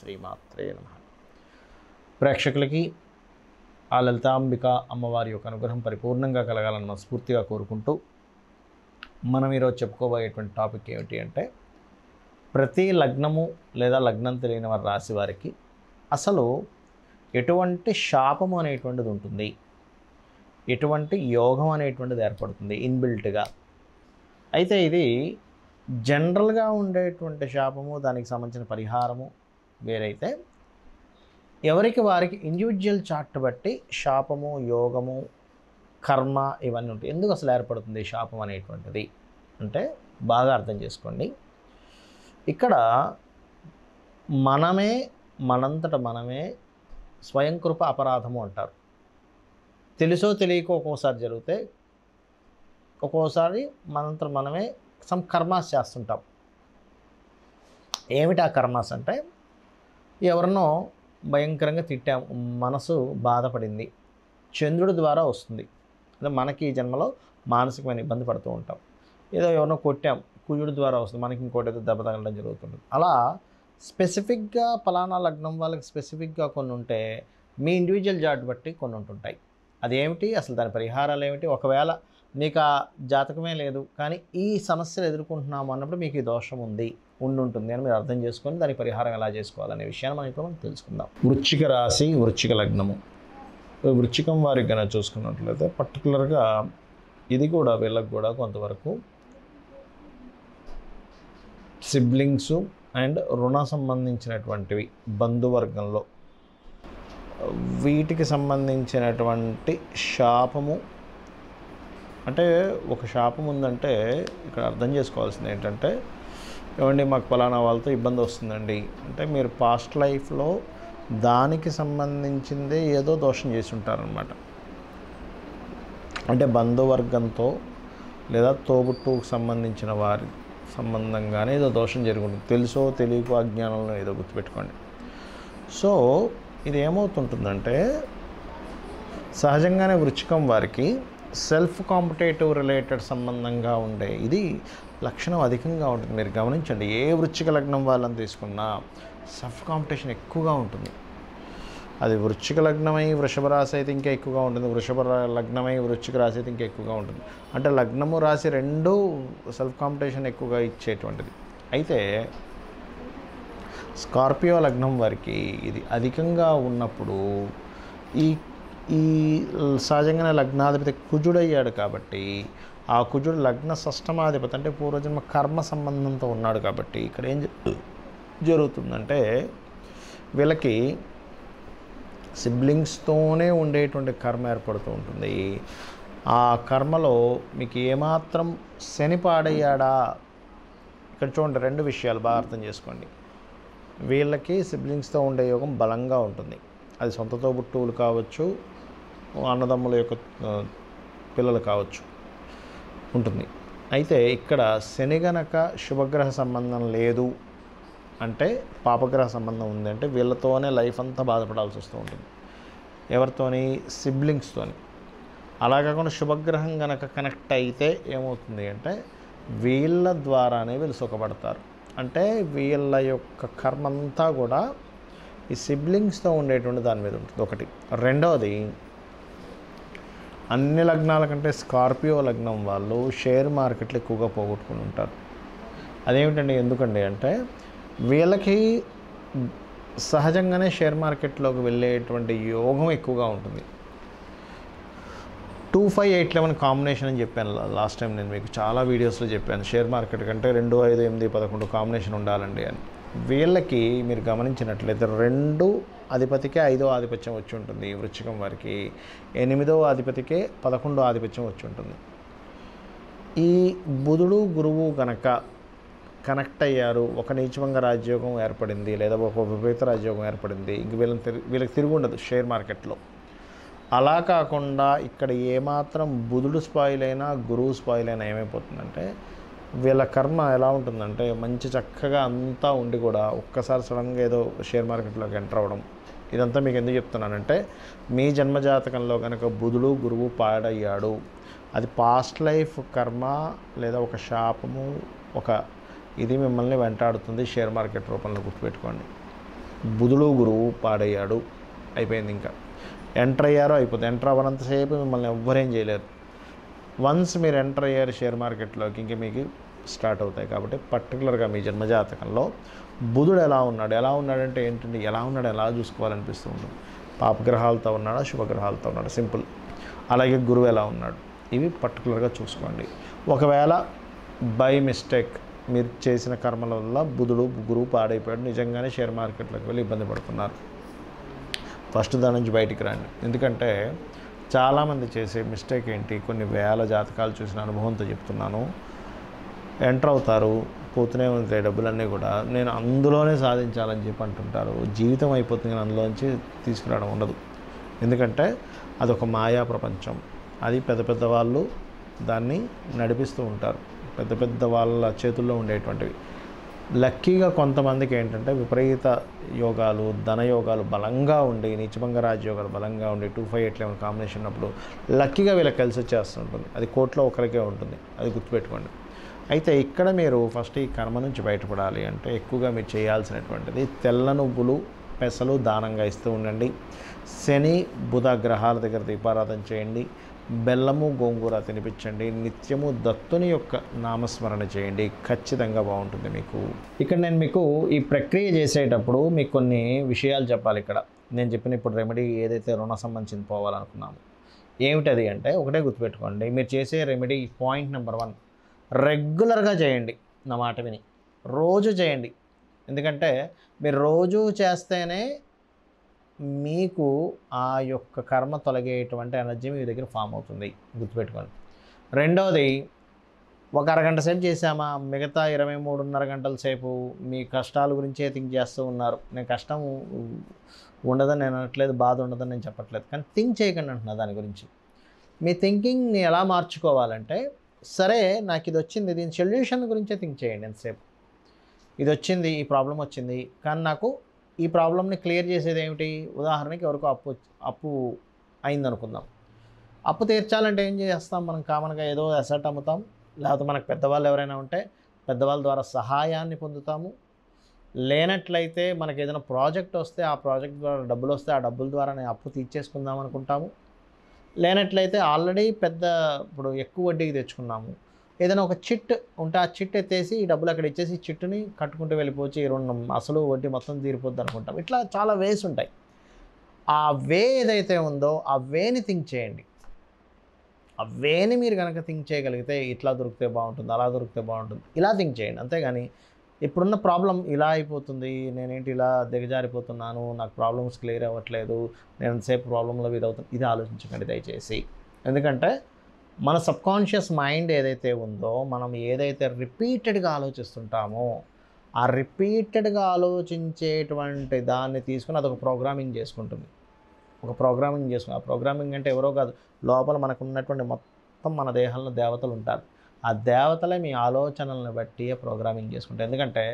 శ్రీమాత్రే నమః. ప్రేక్షకులకి ఆ లలితాంబిక అమ్మవారి యొక్క అనుగ్రహం పరిపూర్ణంగా కలగాలని మనస్ఫూర్తిగా కోరుకుంటూ మనం ఈరోజు చెప్పుకోబోయేటువంటి టాపిక్ ఏమిటి అంటే, ప్రతి లగ్నము లేదా లగ్నం తెలియని వారి రాశి వారికి అసలు ఎటువంటి శాపము అనేటువంటిది ఉంటుంది, ఎటువంటి యోగం అనేటువంటిది ఏర్పడుతుంది ఇన్బిల్ట్గా. అయితే ఇది జనరల్గా ఉండేటువంటి శాపము, దానికి సంబంధించిన పరిహారము వేరైతే, ఎవరికి వారికి ఇండివిజువల్ చార్ట్ బట్టి శాపము, యోగము, కర్మ ఇవన్నీ ఉంటాయి. ఎందుకు అసలు ఏర్పడుతుంది శాపం అనేటువంటిది అంటే బాగా అర్థం చేసుకోండి. ఇక్కడ మనమే మనంతట మనమే స్వయంకృప అపరాధము అంటారు. తెలుసో తెలియకో ఒక్కోసారి జరిగితే, ఒక్కోసారి మనంతట మనమే సమ్ కర్మాస్ చేస్తుంటాం. ఏమిటి ఆ కర్మాస్ అంటే, ఎవరినో భయంకరంగా తిట్టాం, మనసు బాధపడింది, చంద్రుడి ద్వారా వస్తుంది. అంటే మనకి ఈ జన్మలో మానసికమైన ఇబ్బంది పడుతూ ఉంటాం. ఏదో ఎవరినో కొట్టాం, కుజుడి ద్వారా వస్తుంది, మనకి ఇంకోటి ఏదో దెబ్బ తగలడం జరుగుతుంది. అలా స్పెసిఫిక్గా పలానా లగ్నం వాళ్ళకి స్పెసిఫిక్గా కొన్ని ఉంటే, మీ ఇండివిజువల్ చార్ట్ బట్టి కొన్ని ఉంటుంటాయి. అదేమిటి, అసలు దాని పరిహారాలు ఏమిటి? ఒకవేళ మీకు ఆ జాతకమే లేదు కానీ ఈ సమస్యలు ఎదుర్కొంటున్నాము అన్నప్పుడు మీకు ఈ దోషం ఉంటుంది అని మీరు అర్థం చేసుకొని దాని పరిహారం ఎలా చేసుకోవాలనే విషయాన్ని మనం ఇప్పుడు తెలుసుకుందాం. వృశ్చిక రాశి, వృశ్చిక లగ్నము. వృశ్చికం వారికి కనుక చూసుకున్నట్లయితే పర్టికులర్గా ఇది కూడా వీళ్ళకి కూడా కొంతవరకు సిబ్లింగ్స్ అండ్ రుణ సంబంధించినటువంటివి బంధువర్గంలో వీటికి సంబంధించినటువంటి శాపము. అంటే ఒక శాపం ఉందంటే ఇక్కడ అర్థం చేసుకోవాల్సింది ఏంటంటే, ఏమండి మాకు పలానా వాళ్ళతో ఇబ్బంది వస్తుందండి అంటే, మీరు పాస్ట్ లైఫ్లో దానికి సంబంధించిందే ఏదో దోషం చేసి ఉంటారనమాట. అంటే బంధువర్గంతో లేదా తోబుట్టుకు సంబంధించిన వారి సంబంధంగానే ఏదో దోషం జరుగుతుంది. తెలుసో తెలియకో అజ్ఞానంలో ఏదో గుర్తుపెట్టుకోండి. సో ఇది ఏమవుతుంటుందంటే, సహజంగానే వృశ్చికం వారికి సెల్ఫ్ కాంపిటేటివ్ రిలేటెడ్ సంబంధంగా ఉండే ఇది లక్షణం అధికంగా ఉంటుంది. మీరు గమనించండి, ఏ వృశ్చిక లగ్నం వాళ్ళని తీసుకున్నా సెల్ఫ్ కాంపిటీషన్ ఎక్కువగా ఉంటుంది. అది వృశ్చిక లగ్నమై వృషభ రాశి అయితే ఇంకా ఎక్కువగా ఉంటుంది, వృషభ లగ్నమై వృశ్చిక రాశి అయితే ఇంకా ఎక్కువగా ఉంటుంది. అంటే లగ్నము రాశి రెండూ సెల్ఫ్ కాంపిటీషన్ ఎక్కువగా ఇచ్చేటువంటిది. అయితే స్కార్పియో లగ్నం వారికి ఇది అధికంగా ఉన్నప్పుడు ఈ సహజంగానే లగ్నాధిపతి కుజుడయ్యాడు కాబట్టి, ఆ కుజుడు లగ్న షష్టమాధిపతి అంటే పూర్వజన్మ కర్మ సంబంధంతో ఉన్నాడు కాబట్టి ఇక్కడ ఏం జరుగుతుందంటే, వీళ్ళకి సిబ్లింగ్స్తోనే ఉండేటువంటి కర్మ ఏర్పడుతూ ఉంటుంది. ఆ కర్మలో మీకు ఏమాత్రం శని పాడయ్యాడా, ఇక్కడ చూడండి రెండు విషయాలు బాగా అర్థం చేసుకోండి. వీళ్ళకి సిబ్లింగ్స్తో ఉండే యోగం బలంగా ఉంటుంది. అది సొంత తోబుట్టువులు కావచ్చు, అన్నదమ్ముల యొక్క పిల్లలు కావచ్చు, ఉంటుంది. అయితే ఇక్కడ శని గనక శుభగ్రహ సంబంధం లేదు అంటే, పాపగ్రహ సంబంధం ఉంది అంటే, వీళ్ళతోనే లైఫ్ అంతా బాధపడాల్సి వస్తూ ఉంటుంది. ఎవరితోని? సిబ్లింగ్స్తోని. అలా కాకుండా శుభగ్రహం కనుక కనెక్ట్ అయితే ఏమవుతుంది అంటే, వీళ్ళ ద్వారానే వీళ్ళు సుఖపడతారు. అంటే వీళ్ళ యొక్క కర్మ అంతా కూడా ఈ సిబ్లింగ్స్తో ఉండేటువంటి దాని మీద ఉంటుంది ఒకటి. రెండవది, అన్ని లగ్నాల కంటే స్కార్పియో లగ్నం వాళ్ళు షేర్ మార్కెట్లు ఎక్కువగా పోగొట్టుకుని ఉంటారు. అదేమిటండి, ఎందుకండి అంటే, వీళ్ళకి సహజంగానే షేర్ మార్కెట్లోకి వెళ్ళేటువంటి యోగం ఎక్కువగా ఉంటుంది. 25, 8, 11 కాంబినేషన్ అని చెప్పాను లాస్ట్ టైం, నేను మీకు చాలా వీడియోస్లో చెప్పాను. షేర్ మార్కెట్ కంటే 2, 5, 8, 11 కాంబినేషన్ ఉండాలండి అని. వీళ్ళకి మీరు గమనించినట్లయితే 2 అధిపతికే 5వ ఆధిపత్యం వచ్చి ఉంటుంది. వృశ్చికం వారికి 8వ అధిపతికే 11వ ఆధిపత్యం వచ్చి ఉంటుంది. ఈ బుధుడు గురువు గనక కనెక్ట్ అయ్యారు, ఒక నీచభంగ రాజ్యోగం ఏర్పడింది లేదా ఒక విపరీత రాజ్యోగం ఏర్పడింది, ఇంక వీళ్ళకి తిరిగి ఉండదు షేర్ మార్కెట్లో. అలా కాకుండా ఇక్కడ ఏమాత్రం బుధుడు స్పాయిల్ అయినా గురువు స్పాయిల్ అయినా ఏమైపోతుందంటే, వీళ్ళ కర్మ ఎలా ఉంటుందంటే, మంచి చక్కగా అంతా ఉండి కూడా ఒక్కసారి సడన్గా ఏదో షేర్ మార్కెట్లోకి ఎంటర్ అవ్వడం. ఇదంతా మీకు ఎందుకు చెప్తున్నానంటే, మీ జన్మజాతకంలో కనుక బుధుడు గురువు పాడయ్యాడు, అది పాస్ట్ లైఫ్ కర్మ లేదా ఒక శాపము, ఒక ఇది మిమ్మల్ని వెంటాడుతుంది షేర్ మార్కెట్ రూపంలో, గుర్తుపెట్టుకోండి. బుధుడు గురువు పాడయ్యాడు, అయిపోయింది. ఇంకా ఎంటర్ అయ్యారో అయిపోతుంది. ఎంటర్ అవ్వనంతసేపు మిమ్మల్ని ఎవ్వరేం చేయలేరు. వన్స్ మీరు ఎంటర్ అయ్యారు షేర్ మార్కెట్లోకి, ఇంక మీకు స్టార్ట్ అవుతాయి. కాబట్టి పర్టికులర్గా మీ జన్మజాతకంలో బుధుడు ఎలా ఉన్నాడంటే ఏంటంటే ఎలా చూసుకోవాలనిపిస్తూ ఉంటుంది. పాపగ్రహాలతో ఉన్నాడా, శుభగ్రహాలతో ఉన్నాడా, సింపుల్. అలాగే గురువు ఎలా ఉన్నాడు, ఇవి పర్టికులర్గా చూసుకోండి. ఒకవేళ బై మిస్టేక్ మీరు చేసిన కర్మల వల్ల గురువు పాడైపోయాడు, నిజంగానే షేర్ మార్కెట్లోకి వెళ్ళి ఇబ్బంది పడుతున్నారు, ఫస్ట్ దాని నుంచి బయటికి రండి. ఎందుకంటే చాలామంది చేసే మిస్టేక్ ఏంటి, కొన్ని వేల జాతకాలు చూసిన అనుభవంతో చెప్తున్నాను. ఎంటర్ అవుతారు, పోతూనే ఉంటాయి డబ్బులన్నీ కూడా, నేను అందులోనే సాధించాలని చెప్పి అంటుంటారు. జీవితం అయిపోతుంది కానీ అందులోంచి తీసుకురావడం ఉండదు. ఎందుకంటే అదొక మాయా ప్రపంచం. అది పెద్ద వాళ్ళు దాన్ని నడిపిస్తూ ఉంటారు, పెద్ద వాళ్ళ చేతుల్లో ఉండేటువంటివి. లక్కీగా కొంతమందికి ఏంటంటే విపరీత యోగాలు, ధనయోగాలు బలంగా ఉండి, నీచభంగ రాజయోగాలు బలంగా ఉండి 258 కాంబినేషన్ ఉన్నప్పుడు లక్కీగా వీళ్ళకి కలిసి వచ్చేస్తుంటుంది. అది కోట్లో ఒకరికే ఉంటుంది, అది గుర్తుపెట్టుకోండి. అయితే ఇక్కడ మీరు ఫస్ట్ ఈ కర్మ నుంచి బయటపడాలి అంటే ఎక్కువగా మీరు చేయాల్సినటువంటిది తెల్ల నువ్వులు, పెసలు దానంగా ఇస్తూ ఉండండి. శని బుధ గ్రహాల దగ్గర దీపారాధన చేయండి. బెల్లము గోంగూర తినిపించండి. నిత్యము దత్తుని యొక్క నామస్మరణ చేయండి, ఖచ్చితంగా బాగుంటుంది మీకు. ఇక్కడ నేను మీకు ఈ ప్రక్రియ చేసేటప్పుడు మీకు కొన్ని విషయాలు చెప్పాలి. ఇక్కడ నేను చెప్పిన ఇప్పుడు రెమెడీ ఏదైతే రుణ సంబంధించింది పోవాలనుకున్నాము, ఏమిటది అంటే ఒకటే గుర్తుపెట్టుకోండి. మీరు చేసే రెమెడీ పాయింట్ నెంబర్ 1, రెగ్యులర్గా చేయండి. నా మాట విని రోజు చేయండి. ఎందుకంటే మీరు రోజు చేస్తేనే మీకు ఆ యొక్క కర్మ తొలగేటువంటి ఎనర్జీ మీ దగ్గర ఫామ్ అవుతుంది, గుర్తుపెట్టుకోండి. రెండవది, ఒక అరగంట సేపు చేసామా, మిగతా 23.5 గంటల సేపు మీ కష్టాల గురించే థింక్ చేస్తూ ఉన్నారు. నేను కష్టం ఉండదని నేను అనట్లేదు, బాధ ఉండదని నేను చెప్పట్లేదు, కానీ థింక్ చేయకండి అంటున్నా దాని గురించి. మీ థింకింగ్ని ఎలా మార్చుకోవాలంటే, సరే నాకు ఇది వచ్చింది, దీని సొల్యూషన్ గురించే థింక్ చేయండి ఎంతసేపు. ఇది వచ్చింది, ఈ ప్రాబ్లం వచ్చింది, కానీ నాకు ఈ ప్రాబ్లమ్ని క్లియర్ చేసేది ఏమిటి? ఉదాహరణకి ఎవరికో అప్పు అయిందనుకుందాం. అప్పు తీర్చాలంటే ఏం చేస్తాం మనం? కామన్గా ఏదో అసెట్ అమ్ముతాం, లేకపోతే మనకు పెద్దవాళ్ళు ఎవరైనా ఉంటే పెద్దవాళ్ళ ద్వారా సహాయాన్ని పొందుతాము. లేనట్లయితే మనకి ఏదైనా ప్రాజెక్ట్ వస్తే ఆ ప్రాజెక్ట్ ద్వారా డబ్బులు వస్తే ఆ డబ్బుల ద్వారా నేను అప్పు తీర్చేసుకుందాం అనుకుంటాము. లేనట్లయితే ఆల్రెడీ ఇప్పుడు ఎక్కువ వడ్డీకి తెచ్చుకున్నాము, ఏదైనా ఒక చిట్ ఉంటే ఆ చిట్ ఎత్తేసి ఈ డబ్బులు అక్కడ ఇచ్చేసి చిట్టుని కట్టుకుంటూ వెళ్ళిపోవచ్చు, ఈ రుణం అసలు వడ్డీ మొత్తం తీరిపోద్ది అనుకుంటాం. ఇట్లా చాలా వేస్ ఉంటాయి. ఆ వే ఏదైతే ఉందో ఆ వేని థింక్ చేయండి. ఆ వేని మీరు కనుక థింక్ చేయగలిగితే ఇట్లా దొరికితే బాగుంటుంది, అలా దొరికితే బాగుంటుంది, ఇలా థింక్ చేయండి. అంతేగాని ఇప్పుడున్న ప్రాబ్లం ఇలా అయిపోతుంది, నేనేంటి ఇలా దిగజారిపోతున్నాను, నాకు ప్రాబ్లమ్స్ క్లియర్ అవ్వట్లేదు, నేను ఎంతసేపు ప్రాబ్లంలో ఇదవుతుంది, ఇది ఆలోచించకండి దయచేసి. ఎందుకంటే మన సబ్కాన్షియస్ మైండ్ ఏదైతే ఉందో, మనం ఏదైతే రిపీటెడ్గా ఆలోచిస్తుంటామో ఆ రిపీటెడ్గా ఆలోచించేటువంటి దాన్ని తీసుకుని అదొక ప్రోగ్రామింగ్ చేసుకుంటుంది. ఆ ప్రోగ్రామింగ్ అంటే ఎవరో కాదు, లోపల మనకు ఉన్నటువంటి మొత్తం మన దేహంలో దేవతలు ఉంటారు. ఆ దేవతలే మీ ఆలోచనలను బట్టి ప్రోగ్రామింగ్ చేసుకుంటారు. ఎందుకంటే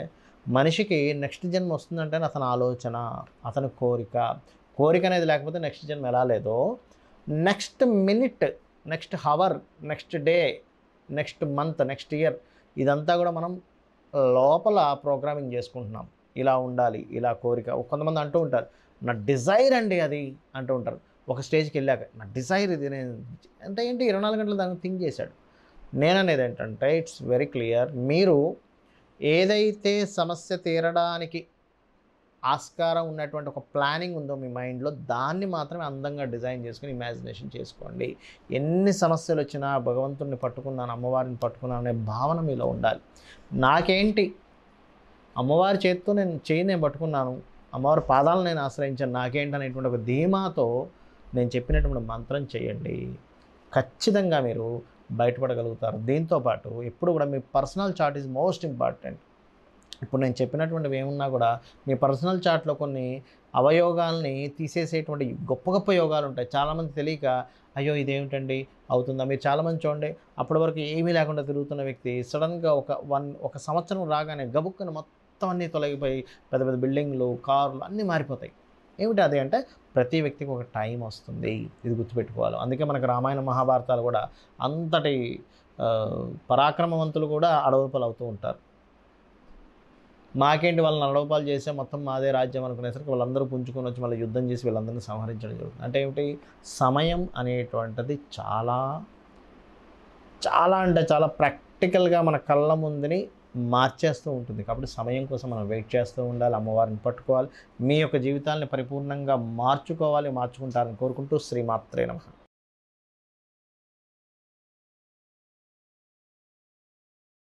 మనిషికి నెక్స్ట్ జన్మ వస్తుందంటే అతని ఆలోచన, అతని కోరిక అనేది లేకపోతే నెక్స్ట్ జన్మ ఎలా లేదో, next minute, next hour, next day, next month, next year, ఇదంతా కూడా మనం లోపల ప్రోగ్రామింగ్ చేసుకుంటున్నాం. ఇలా ఉండాలి, ఇలా కోరిక. కొంతమంది అంటూ ఉంటారు, నా డిజైర్ అండి అది అంటూ ఉంటారు. ఒక స్టేజ్కి వెళ్ళాక నా డిజైర్ ఇది, నేను అంటే ఏంటి 24 గంటలు దాన్ని థింక్ చేశాడు. నేననేది ఏంటంటే ఇట్స్ వెరీ క్లియర్. మీరు ఏదైతే సమస్య తీరడానికి ఆస్కారం ఉన్నటువంటి ఒక ప్లానింగ్ ఉందో మీ మైండ్లో, దాన్ని మాత్రమే అందంగా డిజైన్ చేసుకుని ఇమాజినేషన్ చేసుకోండి. ఎన్ని సమస్యలు వచ్చినా భగవంతుడిని పట్టుకున్నాను, అమ్మవారిని పట్టుకున్నాను అనే భావన మీలో ఉండాలి. నాకేంటి, అమ్మవారి చేతితో నేను పట్టుకున్నాను, అమ్మవారి పాదాలను నేను ఆశ్రయించాను, నాకేంటి అనేటువంటి ఒక ధీమాతో నేను చెప్పినటువంటి మంత్రం చేయండి, ఖచ్చితంగా మీరు బయటపడగలుగుతారు. దీంతోపాటు ఎప్పుడు కూడా మీ personal chart is most important. ఇప్పుడు నేను చెప్పినటువంటివి ఏమున్నా కూడా మీ పర్సనల్ చార్ట్లో కొన్ని అవయోగాల్ని తీసేసేటువంటి గొప్ప యోగాలు ఉంటాయి. చాలామంది తెలియక అయ్యో ఇదేమిటండి అవుతుందా. మీరు చాలామంది చూడండి, అప్పటి వరకు ఏమీ లేకుండా తిరుగుతున్న వ్యక్తి సడన్గా ఒక సంవత్సరం రాగానే గబుక్కున మొత్తం అన్నీ తొలగిపోయి పెద్ద బిల్డింగ్లు, కార్లు అన్నీ మారిపోతాయి. ఏమిటి అది అంటే ప్రతి వ్యక్తికి ఒక టైం వస్తుంది, ఇది గుర్తుపెట్టుకోవాలి. అందుకే మనకు రామాయణ మహాభారతాలు కూడా అంతటి పరాక్రమవంతులు కూడా అడవుపలు అవుతూ ఉంటారు. మాకేంటి వాళ్ళని నడవపాలు చేసే మొత్తం మాదే రాజ్యం అనుకునేసరికి వాళ్ళందరూ పుంజుకొని వచ్చి మళ్ళీ యుద్ధం చేసి వీళ్ళందరినీ సంహరించడం జరుగుతుంది. అంటే ఏమిటి, సమయం అనేటువంటిది చాలా చాలా అంటే చాలా ప్రాక్టికల్గా మన కళ్ళ ముందుని మార్చేస్తూ ఉంటుంది. కాబట్టి సమయం కోసం మనం వెయిట్ చేస్తూ ఉండాలి, అమ్మవారిని పట్టుకోవాలి, మీ యొక్క జీవితాన్ని పరిపూర్ణంగా మార్చుకోవాలి, మార్చుకుంటారని కోరుకుంటూ శ్రీమాత్రే నమః.